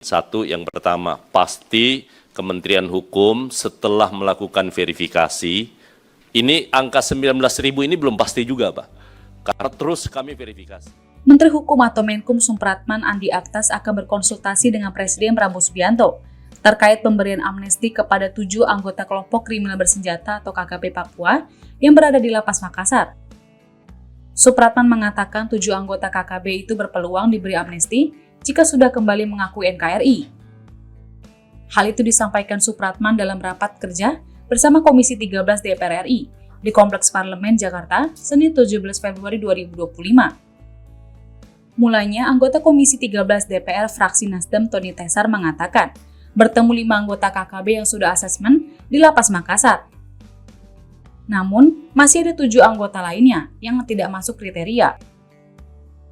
Satu, yang pertama, pasti Kementerian Hukum setelah melakukan verifikasi, ini angka 19.000 ini belum pasti juga, Pak. Karena terus kami verifikasi. Menteri Hukum atau Menkum Supratman Andi Aktas akan berkonsultasi dengan Presiden Prabowo Subianto terkait pemberian amnesti kepada 7 anggota kelompok kriminal bersenjata atau KKB Papua yang berada di Lapas Makassar. Supratman mengatakan 7 anggota KKB itu berpeluang diberi amnesti jika sudah kembali mengakui NKRI. Hal itu disampaikan Supratman dalam rapat kerja bersama Komisi 13 DPR RI di Kompleks Parlemen Jakarta, Senin 17 Februari 2025. Mulanya, anggota Komisi 13 DPR fraksi Nasdem Tony Tesar mengatakan bertemu 5 anggota KKB yang sudah asesmen di Lapas Makassar. Namun, masih ada 7 anggota lainnya yang tidak masuk kriteria.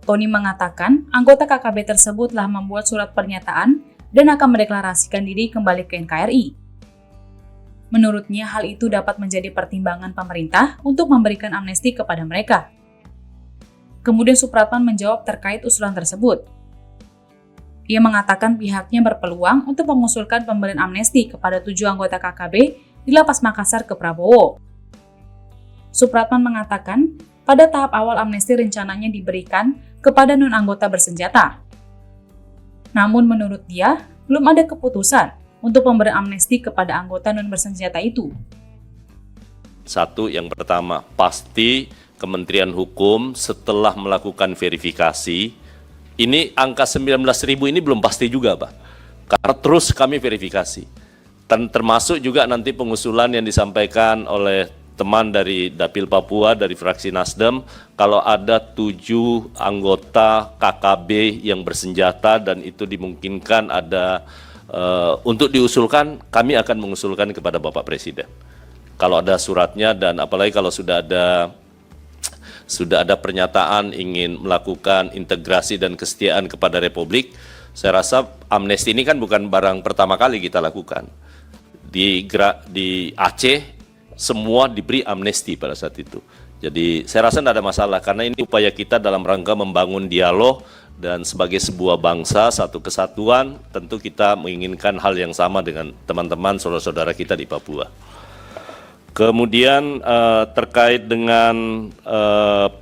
Tony mengatakan anggota KKB tersebut telah membuat surat pernyataan dan akan mendeklarasikan diri kembali ke NKRI. Menurutnya, hal itu dapat menjadi pertimbangan pemerintah untuk memberikan amnesti kepada mereka. Kemudian Supratman menjawab terkait usulan tersebut. Ia mengatakan pihaknya berpeluang untuk mengusulkan pemberian amnesti kepada 7 anggota KKB di Lapas Makassar ke Prabowo. Supratman mengatakan, pada tahap awal amnesti rencananya diberikan kepada non-anggota bersenjata. Namun menurut dia, belum ada keputusan untuk pemberian amnesti kepada anggota non-bersenjata itu. Satu, yang pertama, pasti Kementerian Hukum setelah melakukan verifikasi, ini angka 19.000 ini belum pasti juga, Pak. Karena terus kami verifikasi. Dan termasuk juga nanti pengusulan yang disampaikan oleh teman dari Dapil Papua, dari fraksi Nasdem, kalau ada 7 anggota KKB yang bersenjata dan itu dimungkinkan ada untuk diusulkan, kami akan mengusulkan kepada Bapak Presiden. Kalau ada suratnya dan apalagi kalau sudah ada pernyataan ingin melakukan integrasi dan kesetiaan kepada Republik, saya rasa amnesti ini kan bukan barang pertama kali kita lakukan. Di Aceh, semua diberi amnesti pada saat itu. Jadi saya rasa tidak ada masalah karena ini upaya kita dalam rangka membangun dialog dan sebagai sebuah bangsa, satu kesatuan, tentu kita menginginkan hal yang sama dengan teman-teman saudara-saudara kita di Papua. Kemudian terkait dengan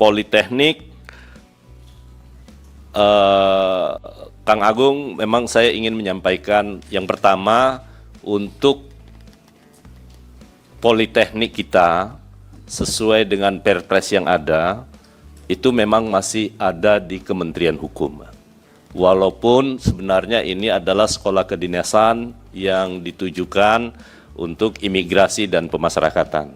Politeknik, Kang Agung, memang saya ingin menyampaikan yang pertama untuk Politeknik kita sesuai dengan Perpres yang ada, itu memang masih ada di Kementerian Hukum. Walaupun sebenarnya ini adalah sekolah kedinasan yang ditujukan untuk imigrasi dan pemasyarakatan.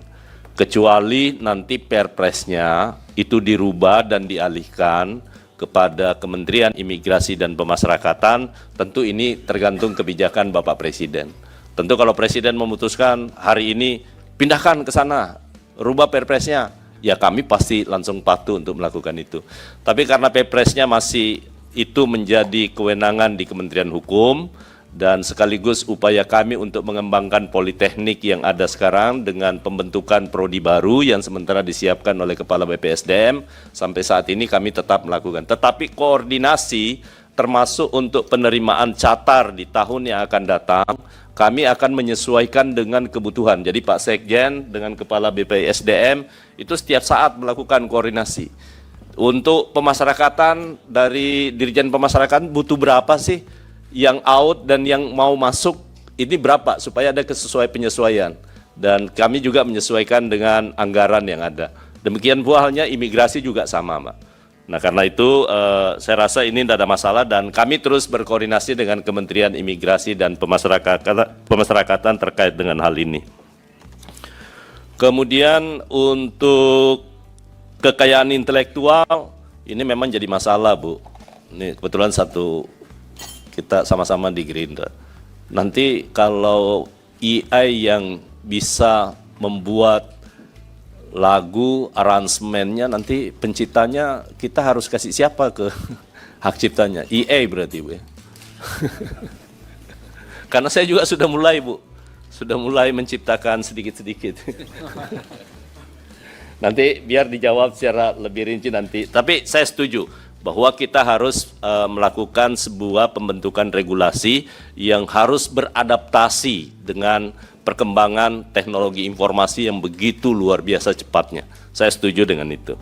Kecuali nanti Perpresnya itu dirubah dan dialihkan kepada Kementerian Imigrasi dan Pemasyarakatan, tentu ini tergantung kebijakan Bapak Presiden. Tentu kalau Presiden memutuskan hari ini pindahkan ke sana, rubah Perpresnya, ya kami pasti langsung patuh untuk melakukan itu. Tapi karena Perpresnya masih itu menjadi kewenangan di Kementerian Hukum dan sekaligus upaya kami untuk mengembangkan Politeknik yang ada sekarang dengan pembentukan prodi baru yang sementara disiapkan oleh Kepala BPSDM, sampai saat ini kami tetap melakukan. Tetapi koordinasi termasuk untuk penerimaan catar di tahun yang akan datang, kami akan menyesuaikan dengan kebutuhan. Jadi Pak Sekjen dengan Kepala BPSDM itu setiap saat melakukan koordinasi. Untuk pemasyarakatan, dari Dirjen Pemasyarakatan butuh berapa sih yang out dan yang mau masuk, ini berapa supaya ada penyesuaian. Dan kami juga menyesuaikan dengan anggaran yang ada. Demikian pula halnya imigrasi juga sama, Pak. Nah karena itu saya rasa ini tidak ada masalah dan kami terus berkoordinasi dengan Kementerian Imigrasi dan Pemasyarakatan terkait dengan hal ini. Kemudian untuk kekayaan intelektual, ini memang jadi masalah, Bu. Ini kebetulan kita sama-sama di Gerindra. Nanti kalau AI yang bisa membuat lagu, aransemennya, nanti penciptanya kita harus kasih siapa ke hak ciptanya? EA berarti, Bu. Karena saya juga sudah mulai, Bu. Sudah mulai menciptakan sedikit-sedikit. Nanti biar dijawab secara lebih rinci nanti. Tapi saya setuju, bahwa kita harus melakukan sebuah pembentukan regulasi yang harus beradaptasi dengan perkembangan teknologi informasi yang begitu luar biasa cepatnya. Saya setuju dengan itu.